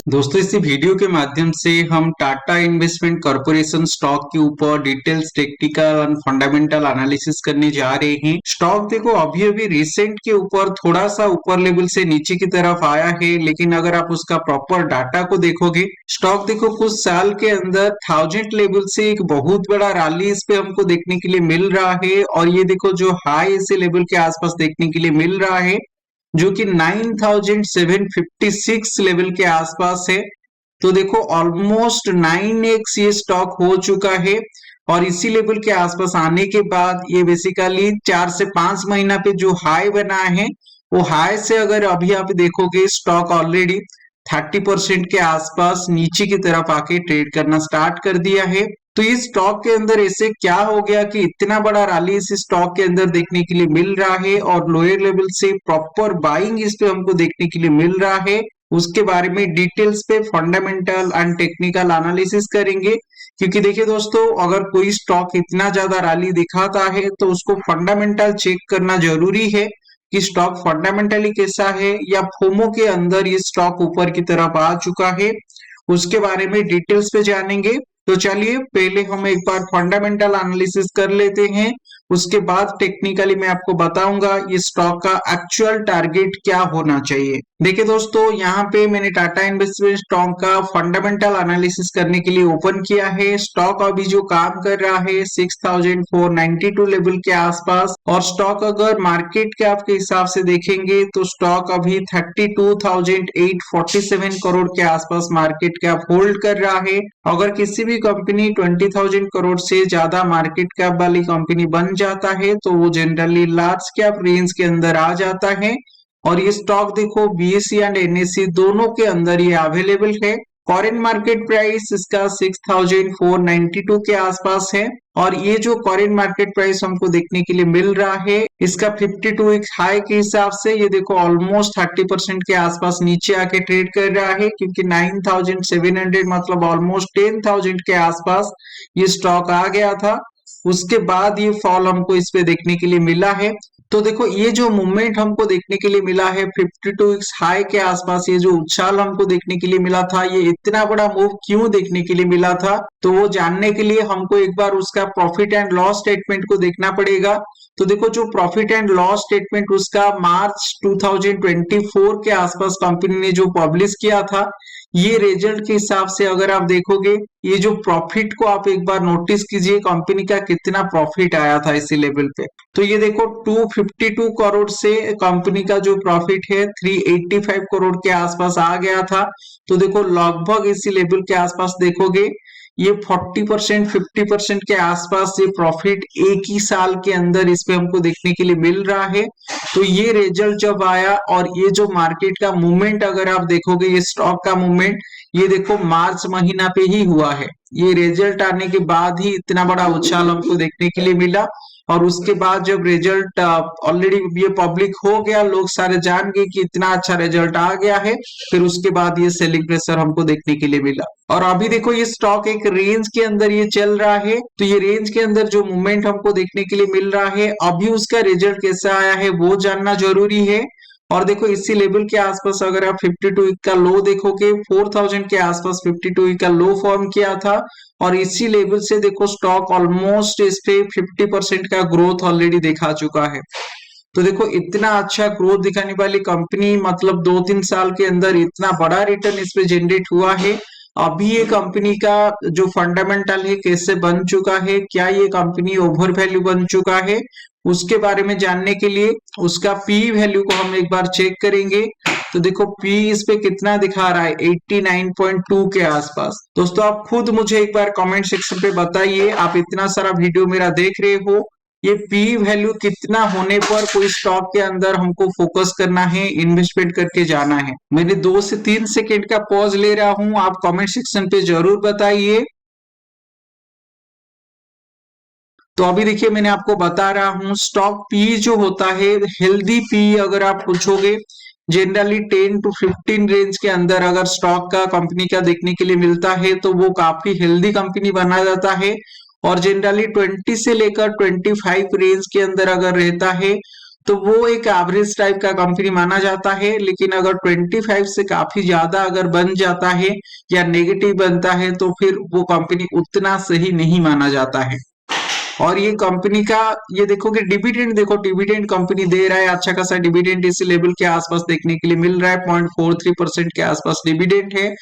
दोस्तों इस वीडियो के माध्यम से हम टाटा इन्वेस्टमेंट कॉर्पोरेशन स्टॉक के ऊपर details technical and fundamental analysis करने जा रहे हैं। स्टॉक देखो अभी अभी रिसेंट के ऊपर थोड़ा सा ऊपर लेवल से नीचे की तरफ आया है, लेकिन अगर आप उसका प्रॉपर डाटा को देखोगे, स्टॉक देखो कुछ साल के अंदर 1000 लेवल से एक बहुत बड़ा रैली इस पे हमको देखने के लिए मिल रहा है। और ये देखो जो हाई इस लेवल के आसपास देखने के लिए मिल रहा है, जो कि 9756 लेवल के आसपास है। तो देखो ऑलमोस्ट 9x ये स्टॉक हो चुका है। और इसी लेवल के आसपास आने के बाद ये बेसिकली 4 से 5 महीना पे जो हाई बना है, वो हाई से अगर अभी आप देखोगे स्टॉक ऑलरेडी 30% के आसपास नीचे की तरफ आके ट्रेड करना स्टार्ट कर दिया है। तो इस स्टॉक के अंदर ऐसे क्या हो गया कि इतना बड़ा रैली इस स्टॉक के अंदर देखने के लिए मिल रहा है और लोअर लेवल से प्रॉपर बाइंग इस पे हमको देखने के लिए मिल रहा है। उसके बारे में डिटेल्स पे फंडामेंटल एंड टेक्निकल एनालिसिस करेंगे। क्योंकि देखिए दोस्तों, अगर कोई स्टॉक इतना ज्यादा रैली दिखाता है तो उसको फंडामेंटल चेक करना जरूरी है कि स्टॉक फंडामेंटली कैसा है, या फोमो के अंदर ये स्टॉक ऊपर की तरफ आ चुका है। उसके बारे में डिटेल्स पे जानेंगे। तो चलिए पहले हम एक बार फंडामेंटल एनालिसिस कर लेते हैं, उसके बाद टेक्निकली मैं आपको बताऊंगा ये स्टॉक का एक्चुअल टारगेट क्या होना चाहिए। देखिए दोस्तों, यहाँ पे मैंने टाटा इन्वेस्टमेंट स्टॉक का फंडामेंटल एनालिसिस करने के लिए ओपन किया है। स्टॉक अभी जो काम कर रहा है 6492 लेवल के आसपास, और स्टॉक अगर मार्केट कैप के हिसाब से देखेंगे तो स्टॉक अभी 32,847 करोड़ के आसपास मार्केट कैप होल्ड कर रहा है। अगर किसी भी कंपनी 20,000 करोड़ से ज्यादा मार्केट कैप वाली कंपनी बन जाता है तो वो जनरली लार्ज कैप रेंज के अंदर आ जाता है। और ये स्टॉक देखो बीएसई एंड एनएसई दोनों के अंदर ये अवेलेबल है। करेंट मार्केट प्राइस इसका 6492 के आसपास है। और ये जो करेंट मार्केट प्राइस हमको देखने के लिए मिल रहा है, इसका 52 वीक्स हाई के हिसाब से ये देखो ऑलमोस्ट 30% के आसपास नीचे आके ट्रेड कर रहा है। क्योंकि 9700 मतलब ऑलमोस्ट 10,000 के आसपास ये स्टॉक आ गया था। उसके बाद ये फॉल हमको इस पे देखने के लिए मिला है। तो देखो ये जो मूवमेंट हमको देखने के लिए मिला है 52 वीक्स हाई के आसपास, ये जो उछाल हमको देखने के लिए मिला था, ये इतना बड़ा मूव क्यों देखने के लिए मिला था, तो वो जानने के लिए हमको एक बार उसका प्रॉफिट एंड लॉस स्टेटमेंट को देखना पड़ेगा। तो देखो जो प्रॉफिट एंड लॉस स्टेटमेंट उसका मार्च 2024 के आसपास कंपनी ने जो पब्लिश किया था, ये रिजल्ट के हिसाब से अगर आप देखोगे, ये जो प्रॉफिट को आप एक बार नोटिस कीजिए कंपनी का कितना प्रॉफिट आया था इसी लेवल पे। तो ये देखो 252 करोड़ से कंपनी का जो प्रॉफिट है 385 करोड़ के आसपास आ गया था। तो देखो लगभग इसी लेवल के आसपास देखोगे ये 40% 50% के आसपास ये प्रॉफिट एक ही साल के अंदर इस पे हमको देखने के लिए मिल रहा है। तो ये रिजल्ट जब आया और ये जो मार्केट का मूवमेंट अगर आप देखोगे, ये स्टॉक का मूवमेंट ये देखो मार्च महीना पे ही हुआ है। ये रिजल्ट आने के बाद ही इतना बड़ा उछाल हमको देखने के लिए मिला। और उसके बाद जब रिजल्ट ऑलरेडी ये पब्लिक हो गया, लोग सारे जान गए कि इतना अच्छा रिजल्ट आ गया है, फिर उसके बाद ये सेलिंग प्रेशर हमको देखने के लिए मिला। और अभी देखो ये स्टॉक एक रेंज के अंदर ये चल रहा है। तो ये रेंज के अंदर जो मूवमेंट हमको देखने के लिए मिल रहा है, अभी उसका रिजल्ट कैसा आया है वो जानना जरूरी है। और देखो इसी लेवल के आसपास अगर आप 52 वीक का लो देखोगे, 4000 के आसपास 52 वीक का लो फॉर्म किया था। और इसी लेवल से देखो स्टॉक ऑलमोस्ट इस पे 50% का ग्रोथ ऑलरेडी दिखा चुका है। तो देखो इतना अच्छा ग्रोथ दिखाने वाली कंपनी, मतलब 2-3 साल के अंदर इतना बड़ा रिटर्न इस पे जनरेट हुआ है। अभी ये कंपनी का जो फंडामेंटल है कैसे बन चुका है, क्या ये कंपनी ओवर वैल्यू बन चुका है, उसके बारे में जानने के लिए उसका पी वैल्यू को हम एक बार चेक करेंगे। तो देखो पी इस पे कितना दिखा रहा है, 89.2 के आसपास। दोस्तों आप खुद मुझे एक बार कमेंट सेक्शन पे बताइए, आप इतना सारा वीडियो मेरा देख रहे हो, ये पी वैल्यू कितना होने पर कोई स्टॉक के अंदर हमको फोकस करना है, इन्वेस्टमेंट करके जाना है। मैंने 2 से 3 सेकेंड का पॉज ले रहा हूं, आप कमेंट सेक्शन पे जरूर बताइए। तो अभी देखिए मैंने आपको बता रहा हूं स्टॉक पी जो होता है, हेल्दी पी अगर आप पूछोगे, जनरली 10 to 15 रेंज के अंदर अगर स्टॉक का कंपनी का देखने के लिए मिलता है तो वो काफी हेल्दी कंपनी बना जाता है। और जनरली 20 से लेकर 25 रेंज के अंदर अगर रहता है तो वो एक एवरेज टाइप का कंपनी माना जाता है। लेकिन अगर 25 से काफी ज्यादा अगर बन जाता है या नेगेटिव बनता है तो फिर वो कंपनी उतना सही नहीं माना जाता है। और ये कंपनी का ये देखो कि डिविडेंड देखो, डिविडेंड कंपनी दे रहा है, अच्छा खासा डिविडेंड इस लेवल के आसपास देखने के लिए मिल रहा है, 0.43% के आसपास डिविडेंड है।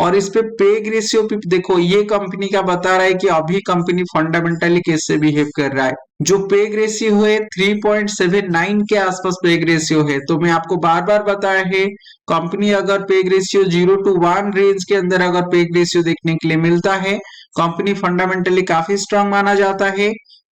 और इस पे पेग रेशियो भी देखो, ये कंपनी का बता रहा है कि अभी कंपनी फंडामेंटली कैसे बिहेव कर रहा है। जो पेग रेशियो है 3.79 के आसपास पेग रेशियो है। तो मैं आपको बार बार बताया है, कंपनी अगर पेग रेशियो 0 to 1 रेंज के अंदर अगर पेग रेशियो देखने के लिए मिलता है, कंपनी फंडामेंटली काफी स्ट्रांग माना जाता है।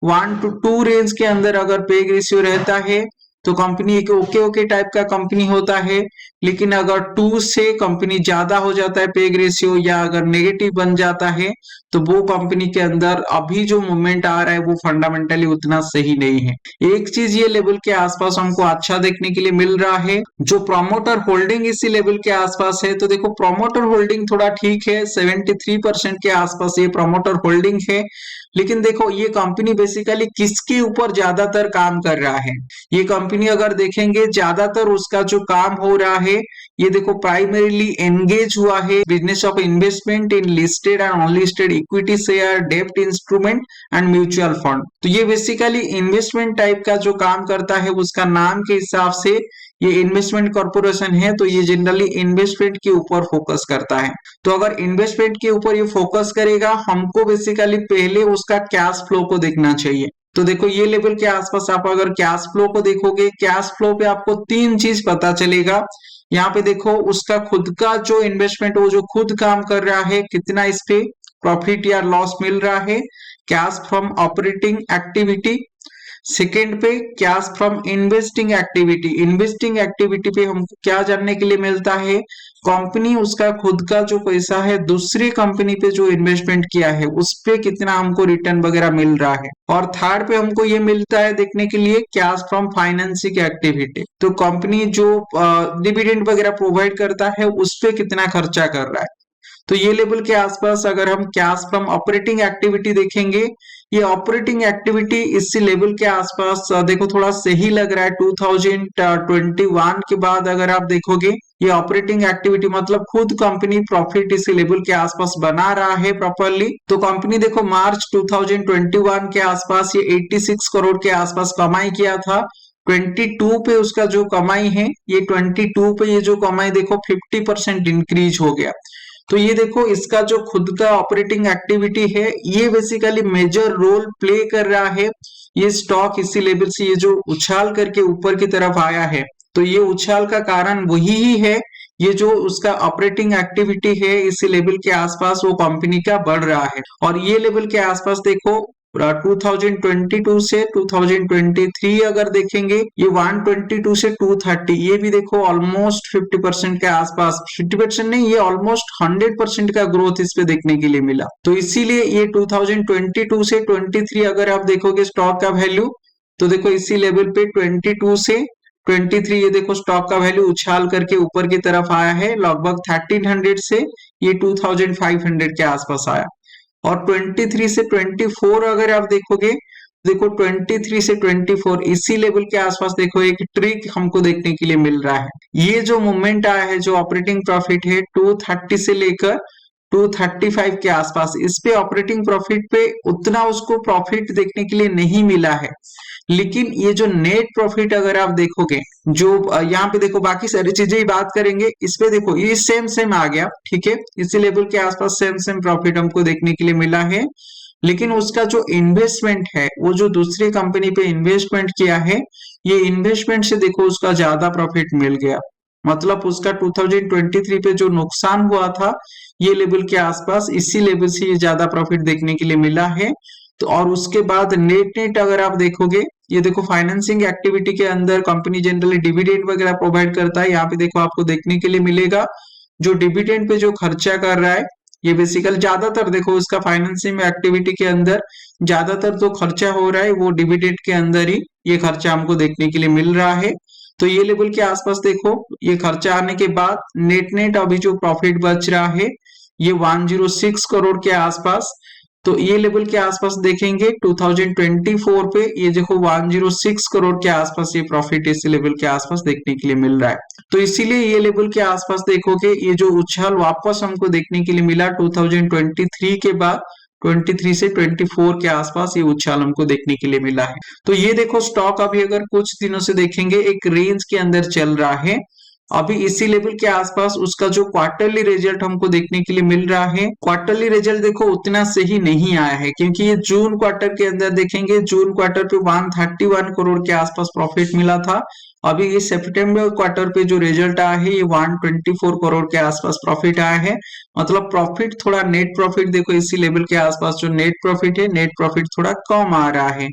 1 to 2 रेंज के अंदर अगर पेग रेशियो रहता है तो कंपनी एक ओके ओके टाइप का कंपनी होता है। लेकिन अगर 2 से कंपनी ज्यादा हो जाता है पेग रेशियो या अगर नेगेटिव बन जाता है तो वो कंपनी के अंदर अभी जो मूवमेंट आ रहा है वो फंडामेंटली उतना सही नहीं है। एक चीज ये लेवल के आसपास हमको अच्छा देखने के लिए मिल रहा है, जो प्रमोटर होल्डिंग इसी लेवल के आसपास है। तो देखो प्रमोटर होल्डिंग थोड़ा ठीक है, 73% के आसपास ये प्रमोटर होल्डिंग है। लेकिन देखो ये कंपनी बेसिकली किसके ऊपर ज्यादातर काम कर रहा है, ये कंपनी अगर देखेंगे ज्यादातर उसका जो काम हो रहा है, ये देखो प्राइमरीली एंगेज हुआ है business of investment in listed and unlisted equity share, डेब्ट इंस्ट्रूमेंट एंड म्यूचुअल फंड। तो ये बेसिकली इन्वेस्टमेंट टाइप का जो काम करता है, उसका नाम के हिसाब से ये इन्वेस्टमेंट कॉर्पोरेशन है, तो ये जनरली इन्वेस्टमेंट के ऊपर फोकस करता है। तो अगर इन्वेस्टमेंट के ऊपर ये फोकस करेगा, हमको बेसिकली पहले उसका कैश फ्लो को देखना चाहिए। तो देखो ये लेवल के आसपास आप अगर कैश फ्लो को देखोगे, कैश फ्लो पे आपको तीन चीज पता चलेगा। यहाँ पे देखो उसका खुद का जो इन्वेस्टमेंट, वो जो खुद काम कर रहा है, कितना इस पे प्रॉफिट या लॉस मिल रहा है, cash from operating activity. Second पे cash from investing activity, investing activity पे हमको क्या जानने के लिए मिलता है, कंपनी उसका खुद का जो पैसा है दूसरी कंपनी पे जो इन्वेस्टमेंट किया है उस पे कितना हमको रिटर्न वगैरह मिल रहा है। और थर्ड पे हमको ये मिलता है देखने के लिए कैश फ्रॉम फाइनेंसिंग एक्टिविटी, तो कंपनी जो डिविडेंड वगैरह प्रोवाइड करता है उस पे कितना खर्चा कर रहा है। तो ये लेवल के आसपास अगर हम कैश फ्रॉम ऑपरेटिंग एक्टिविटी देखेंगे, ये ऑपरेटिंग एक्टिविटी इसी लेवल के आसपास देखो थोड़ा सही लग रहा है। 2021 के बाद अगर आप देखोगे, ये ऑपरेटिंग एक्टिविटी मतलब खुद कंपनी प्रॉफिट इसी लेवल के आसपास बना रहा है प्रॉपरली। तो कंपनी देखो मार्च 2021 के आसपास ये 86 करोड़ के आसपास कमाई किया था। 22 पे उसका जो कमाई है, ये 22 पे ये जो कमाई देखो 50% इंक्रीज हो गया। तो ये देखो इसका जो खुद का ऑपरेटिंग एक्टिविटी है, ये बेसिकली मेजर रोल प्ले कर रहा है। ये स्टॉक इसी लेवल से ये जो उछाल करके ऊपर की तरफ आया है, तो ये उछाल का कारण वही ही है, ये जो उसका ऑपरेटिंग एक्टिविटी है इसी लेवल के आसपास वो कंपनी का बढ़ रहा है। और ये लेवल के आसपास देखो 2022 से 2023 अगर देखेंगे, ये 122 से 230, ये भी देखो ऑलमोस्ट 50% के आसपास, 50% नहीं, ये ऑलमोस्ट 100% का ग्रोथ इस पे देखने के लिए मिला। तो इसीलिए ये 2022 से 23 अगर आप देखोगे स्टॉक का वैल्यू, तो देखो इसी लेवल पे 22 से 23 ये देखो स्टॉक का वैल्यू उछाल करके ऊपर की तरफ आया है, लगभग 1300 से ये 2500 के आसपास आया। और 23 से 24 अगर आप देखोगे, देखो 23 से 24 इसी लेवल के आसपास देखो एक ट्रिक हमको देखने के लिए मिल रहा है। ये जो मूवमेंट आया है, जो ऑपरेटिंग प्रॉफिट है 230 से लेकर 235 के आसपास, इस पे ऑपरेटिंग प्रॉफिट पे उतना उसको प्रॉफिट देखने के लिए नहीं मिला है। लेकिन ये जो नेट प्रॉफिट अगर आप देखोगे, जो यहाँ पे देखो बाकी सारी चीजें ही बात करेंगे, इस पे देखो ये सेम सेम आ गया, ठीक है, इसी लेवल के आसपास सेम सेम प्रॉफिट हमको देखने के लिए मिला है। लेकिन उसका जो इन्वेस्टमेंट है, वो जो दूसरी कंपनी पे इन्वेस्टमेंट किया है, ये इन्वेस्टमेंट से देखो उसका ज्यादा प्रॉफिट मिल गया। मतलब उसका 2023 पे जो नुकसान हुआ था, ये लेवल के आसपास इसी लेवल से ये ज्यादा प्रॉफिट देखने के लिए मिला है। तो और उसके बाद नेट नेट अगर आप देखोगे, ये देखो फाइनेंसिंग एक्टिविटी के अंदर कंपनी जनरली डिविडेंड वगैरह प्रोवाइड करता है। यहाँ पे देखो आपको देखने के लिए मिलेगा, जो डिविडेंड पे जो खर्चा कर रहा है, ये बेसिकल ज्यादातर देखो इसका फाइनेंसिंग एक्टिविटी के अंदर ज्यादातर जो खर्चा हो रहा है वो डिविडेंड के अंदर ही ये खर्चा हमको देखने के लिए मिल रहा है। तो ये लेवल के आसपास देखो ये खर्चा आने के बाद नेट नेट अभी जो प्रॉफिट बच रहा है, ये 106 करोड़ के आसपास तो ये लेवल के आसपास देखेंगे 2024 पे ये देखो 106 करोड़ के आसपास ये प्रॉफिट इस लेवल के आसपास देखने के लिए मिल रहा है। तो इसीलिए ये लेवल के आसपास देखोगे ये जो उछाल वापस हमको देखने के लिए मिला 2023 के बाद 23 से 24 के आसपास ये उछाल हमको देखने के लिए मिला है। तो ये देखो स्टॉक अभी अगर कुछ दिनों से देखेंगे एक रेंज के अंदर चल रहा है। अभी इसी लेवल के आसपास उसका जो क्वार्टरली रिजल्ट हमको देखने के लिए मिल रहा है, क्वार्टरली रिजल्ट देखो उतना सही नहीं आया है, क्योंकि ये जून क्वार्टर के अंदर देखेंगे जून क्वार्टर पे 131 करोड़ के आसपास प्रॉफिट मिला था। अभी ये सितंबर क्वार्टर पे जो रिजल्ट आया है ये 124 करोड़ के आसपास प्रॉफिट आया है। मतलब प्रॉफिट थोड़ा, नेट प्रॉफिट देखो इसी लेवल के आसपास जो नेट प्रॉफिट है, नेट प्रॉफिट थोड़ा कम आ रहा है।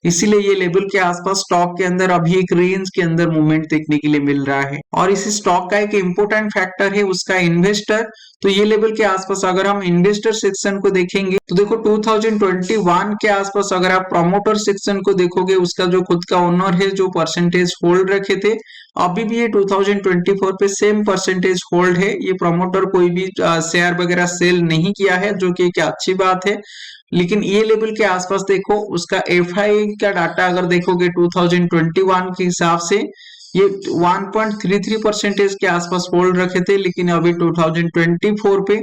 इसीलिए ये लेवल के आसपास स्टॉक के अंदर अभी एक रेंज के अंदर मूवमेंट देखने के लिए मिल रहा है। और इस स्टॉक का एक इंपॉर्टेंट फैक्टर है उसका इन्वेस्टर। तो ये लेवल के आसपास अगर हम इन्वेस्टर सेक्शन को देखेंगे तो देखो 2021 के आसपास अगर आप प्रमोटर सेक्शन को देखोगे उसका जो खुद का ओनर है जो परसेंटेज होल्ड रखे थे, अभी भी ये 2024 पे सेम परसेंटेज होल्ड है। ये प्रमोटर कोई भी शेयर वगैरह सेल नहीं किया है, जो कि एक अच्छी बात है। लेकिन ये लेवल के आसपास देखो उसका एफआई का डाटा अगर देखोगे 2021 के हिसाब से ये 1.33 परसेंटेज के आसपास होल्ड रखे थे, लेकिन अभी 2024 पे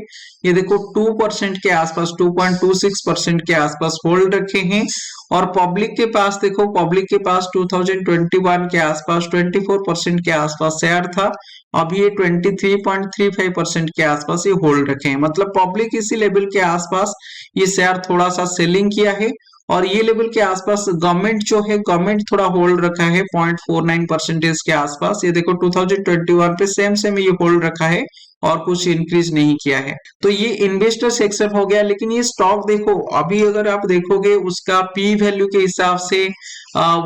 ये देखो 2% के आसपास 2.26% के आसपास होल्ड रखे हैं। और पब्लिक के पास देखो, पब्लिक के पास 2021 के आसपास 24% के आसपास शेयर था, अभी ये 23.35% के आसपास ये होल्ड रखे हैं। मतलब पब्लिक इसी लेवल के आसपास ये शेयर थोड़ा सा सेलिंग किया है। और ये लेवल के आसपास गवर्नमेंट जो है, गवर्नमेंट थोड़ा होल्ड रखा है 0.49% के आसपास। ये देखो 2021 पे सेम ये होल्ड रखा है और कुछ इंक्रीज नहीं किया है। तो ये इन्वेस्टर सेक्शन हो गया। लेकिन ये स्टॉक देखो अभी अगर आप देखोगे उसका पी वैल्यू के हिसाब से,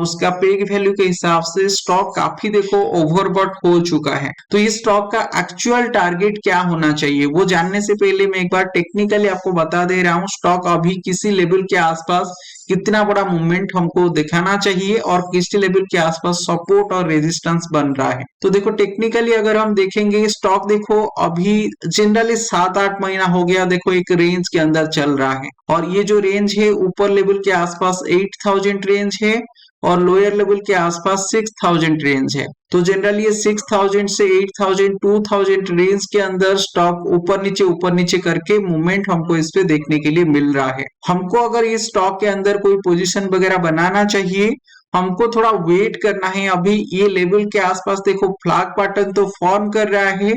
उसका पेग वैल्यू के हिसाब से स्टॉक काफी देखो ओवरबॉट हो चुका है। तो इस स्टॉक का एक्चुअल टारगेट क्या होना चाहिए वो जानने से पहले मैं एक बार टेक्निकली आपको बता दे रहा हूँ स्टॉक अभी किसी लेवल के आसपास कितना बड़ा मूवमेंट हमको दिखाना चाहिए और किस लेवल के आसपास सपोर्ट और रेजिस्टेंस बन रहा है। तो देखो टेक्निकली अगर हम देखेंगे स्टॉक देखो अभी जनरली 7-8 महीना हो गया देखो एक रेंज के अंदर चल रहा है। और ये जो रेंज है ऊपर लेवल के आसपास 8000 रेंज है और लोअर लेवल के आसपास 6000 रेंज है। तो जनरली ये 6000 से 8000 2000 रेंज के अंदर स्टॉक ऊपर नीचे करके मूवमेंट हमको इस पे देखने के लिए मिल रहा है। हमको अगर ये स्टॉक के अंदर कोई पोजीशन वगैरह बनाना चाहिए, हमको थोड़ा वेट करना है। अभी ये लेवल के आसपास देखो फ्लैग पैटर्न तो फॉर्म कर रहा है,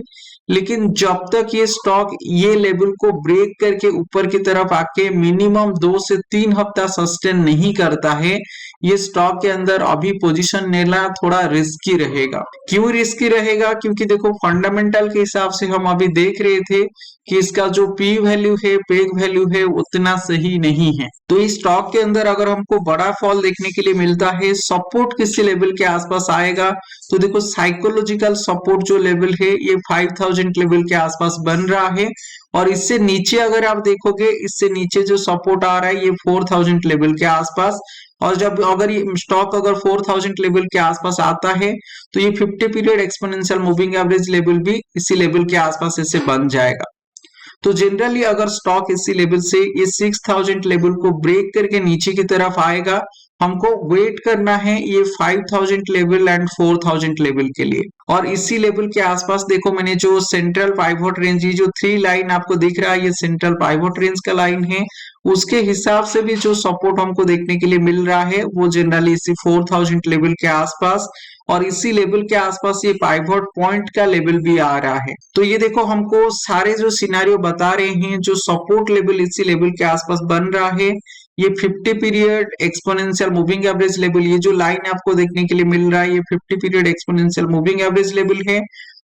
लेकिन जब तक ये स्टॉक ये लेवल को ब्रेक करके ऊपर की तरफ आके मिनिमम 2 से 3 हफ्ता सस्टेन नहीं करता है, ये स्टॉक के अंदर अभी पोजीशन लेना थोड़ा रिस्की रहेगा। क्यों रिस्की रहेगा? क्योंकि देखो फंडामेंटल के हिसाब से हम अभी देख रहे थे कि इसका जो पी वैल्यू है, पेग वैल्यू है उतना सही नहीं है। तो इस स्टॉक के अंदर अगर हमको बड़ा फॉल देखने के लिए मिलता है, सपोर्ट किसी लेवल के आसपास आएगा, तो देखो साइकोलॉजिकल सपोर्ट जो लेवल है ये 5000 लेवल के आसपास बन रहा है। और इससे नीचे अगर आप देखोगे, इससे नीचे जो सपोर्ट आ रहा है ये 4000 लेवल के आसपास। और जब अगर ये स्टॉक अगर 4000 लेवल के आसपास आता है तो ये 50 period exponential moving average level भी इसी लेवल के आसपास इससे बन जाएगा। तो जनरली अगर स्टॉक इसी लेवल से ये 6000 लेवल को ब्रेक करके नीचे की तरफ आएगा, हमको वेट करना है ये 5000 लेवल एंड 4000 लेवल के लिए। और इसी लेवल के आसपास देखो मैंने जो सेंट्रल पाइवोट रेंज, ये जो 3 लाइन आपको दिख रहा है ये सेंट्रल पाइवोट रेंज का लाइन है, उसके हिसाब से भी जो सपोर्ट हमको देखने के लिए मिल रहा है वो जनरली इसी 4000 लेवल के आसपास। और इसी लेवल के आसपास ये पाइवोट पॉइंट का लेवल भी आ रहा है। तो ये देखो हमको सारे जो सिनेरियो बता रहे हैं, जो सपोर्ट लेवल इसी लेवल के आसपास बन रहा है, ये 50 period exponential moving average level, ये जो लाइन आपको देखने के लिए मिल रहा है ये 50 period exponential moving average level है।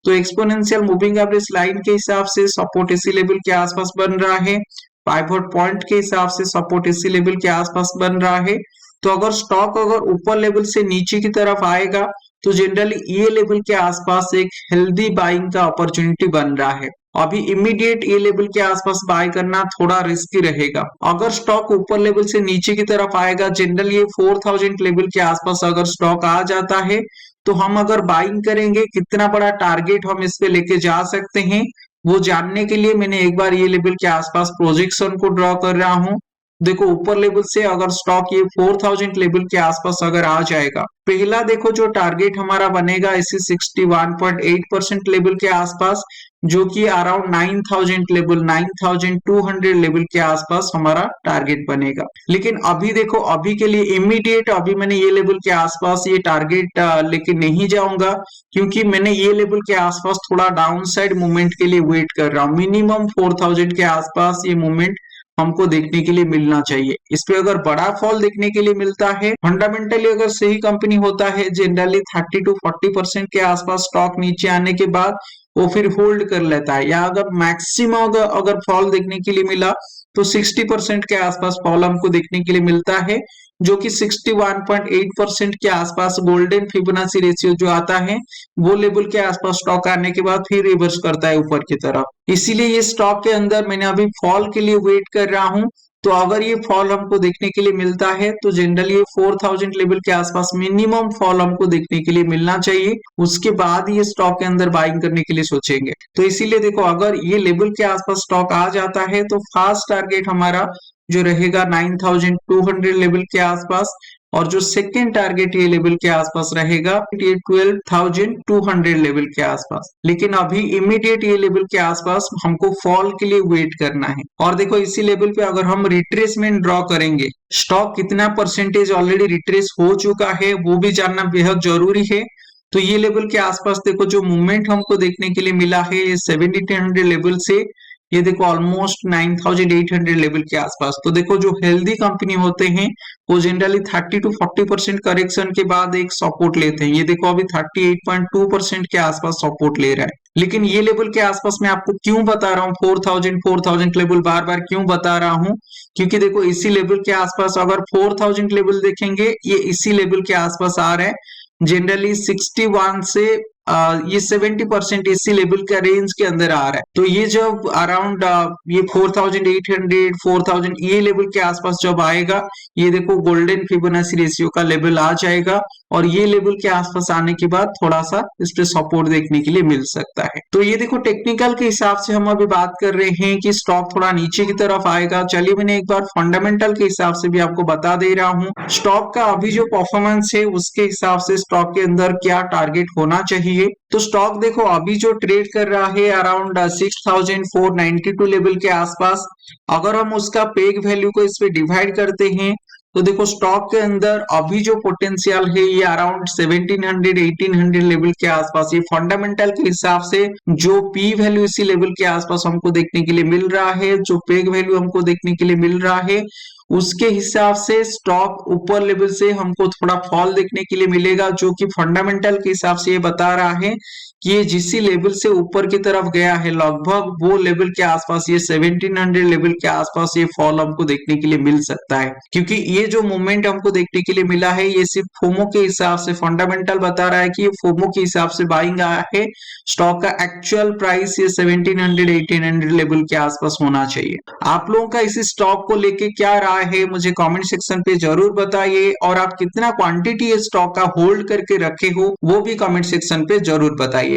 तो एक्सपोनेंशियल मूविंग एवरेज लाइन के हिसाब से सपोर्ट इसी लेवल के आसपास बन रहा है, पाइवोट पॉइंट के हिसाब से सपोर्ट इसी लेवल के आसपास बन रहा है। तो अगर स्टॉक अगर ऊपर लेवल से नीचे की तरफ आएगा तो जनरली ये लेवल के आसपास एक हेल्दी बाइंग का अपॉर्चुनिटी बन रहा है। अभी इमीडिएट ये लेवल के आसपास बाय करना थोड़ा रिस्की रहेगा। अगर स्टॉक ऊपर लेवल से नीचे की तरफ आएगा, जनरली ये 4000 लेवल के आसपास अगर स्टॉक आ जाता है तो हम अगर बाइंग करेंगे, कितना बड़ा टारगेट हम इस पे लेके जा सकते हैं वो जानने के लिए मैंने एक बार ये लेवल के आसपास प्रोजेक्शन को ड्रॉ कर रहा हूं। देखो ऊपर लेवल से अगर स्टॉक ये 4000 लेवल के आसपास अगर आ जाएगा, पहला देखो जो टारगेट हमारा बनेगा इसी 61.8% लेवल के आसपास, जो कि अराउंड 9000 लेवल 9200 लेवल के आसपास हमारा टारगेट बनेगा। लेकिन अभी देखो अभी के लिए इमीडिएट अभी मैंने ये लेवल के आसपास ये टारगेट लेके नहीं जाऊंगा, क्योंकि मैंने ये लेवल के आसपास थोड़ा डाउन साइड मूवमेंट के लिए वेट कर रहा हूँ। मिनिमम 4000 के आसपास ये मूवमेंट हमको देखने के लिए मिलना चाहिए। इस पे अगर बड़ा फॉल देखने के लिए मिलता है, फंडामेंटली अगर सही कंपनी होता है, जनरली 30 to 40% के आसपास स्टॉक नीचे आने के बाद वो फिर होल्ड कर लेता है, या अगर मैक्सिमम अगर फॉल देखने के लिए मिला तो 60% के आसपास फॉल हमको देखने के लिए मिलता है, जो कि 61.8% के आसपास गोल्डन फिबोनाची रेशियो जो आता है वो लेवल के आसपास स्टॉक आने के बाद फिर रिवर्स करता है ऊपर की तरफ। इसीलिए ये स्टॉक के अंदर मैंने अभी फॉल के लिए वेट कर रहा हूं। तो अगर ये फॉल हमको देखने के लिए मिलता है तो जनरली ये 4000 लेवल के आसपास मिनिमम फॉल हमको देखने के लिए मिलना चाहिए, उसके बाद ये स्टॉक के अंदर बाइंग करने के लिए सोचेंगे। तो इसीलिए देखो अगर ये लेवल के आसपास स्टॉक आ जाता है तो फास्ट टारगेट हमारा जो रहेगा 9200 लेवल के आसपास, और जो सेकेंड टारगेट ये लेवल के आसपास रहेगा ये 12200 लेवल के आसपास। लेकिन अभी इमीडिएट ये लेवल के आसपास हमको फॉल के लिए वेट करना है। और देखो इसी लेवल पे अगर हम रिट्रेसमेंट ड्रॉ करेंगे, स्टॉक कितना परसेंटेज ऑलरेडी रिट्रेस हो चुका है वो भी जानना बेहद जरूरी है। तो ये लेवल के आसपास देखो जो मूवमेंट हमको देखने के लिए मिला है ये 1700 लेवल से ये देखो ऑलमोस्ट 9800 लेवल के आसपास। तो देखो जो हेल्दी कंपनी होते हैं वो जनरली 30 to 40% करेक्शन के बाद एक सपोर्ट लेते हैं। ये देखो अभी 38.2% के आसपास सपोर्ट ले रहा है। लेकिन ये लेवल के आसपास मैं आपको क्यों बता रहा हूँ 4000 लेवल बार बार क्यों बता रहा हूँ, क्योंकि देखो इसी लेवल के आसपास अगर 4000 लेवल देखेंगे ये इसी लेवल के आसपास आ रहा है। जनरली 61 से ये 70% इसी लेवल का रेंज के अंदर आ रहा है। तो ये जब अराउंड ये 4800 4000 ये लेवल के आसपास जब आएगा, ये देखो गोल्डन फिबोनाची रेशियो का लेवल आ जाएगा, और ये लेवल के आसपास आने के बाद थोड़ा सा इस पे सपोर्ट देखने के लिए मिल सकता है। तो ये देखो टेक्निकल के हिसाब से हम अभी बात कर रहे हैं कि स्टॉक थोड़ा नीचे की तरफ आएगा। चलिए मैंने एक बार फंडामेंटल के हिसाब से भी आपको बता दे रहा हूँ स्टॉक का अभी जो परफॉर्मेंस है उसके हिसाब से स्टॉक के अंदर क्या टारगेट होना चाहिए। तो स्टॉक देखो अभी जो ट्रेड कर रहा है अराउंड 6492 लेवल के आसपास, अगर हम उसका पेग वैल्यू को इस पे डिवाइड करते हैं तो देखो स्टॉक के अंदर अभी जो पोटेंशियल है ये अराउंड 1700 1800 लेवल के आसपास। ये फंडामेंटल के हिसाब से जो पी वैल्यू इसी लेवल के आसपास हमको देखने के लिए मिल रहा है, जो पेग वैल्यू हमको देखने के लिए मिल रहा है, उसके हिसाब से स्टॉक ऊपर लेवल से हमको थोड़ा फॉल देखने के लिए मिलेगा, जो कि फंडामेंटल के हिसाब से ये बता रहा है कि ये जिस लेवल से ऊपर की तरफ गया है लगभग वो लेवल के आसपास ये 1700 लेवल के आसपास ये फॉल हमको देखने के लिए मिल सकता है। क्योंकि ये जो मूवमेंट हमको देखने के लिए मिला है ये सिर्फ फोमो के हिसाब से, फंडामेंटल बता रहा है कि ये फोमो के हिसाब से बाइंग आया है। स्टॉक का एक्चुअल प्राइस ये 1700 1800 लेवल के आसपास होना चाहिए। आप लोगों का इस स्टॉक को लेके क्या राय है मुझे कमेंट सेक्शन पे जरूर बताइए, और आप कितना क्वांटिटी स्टॉक का होल्ड करके रखे हो वो भी कमेंट सेक्शन पे जरूर बताइएगा।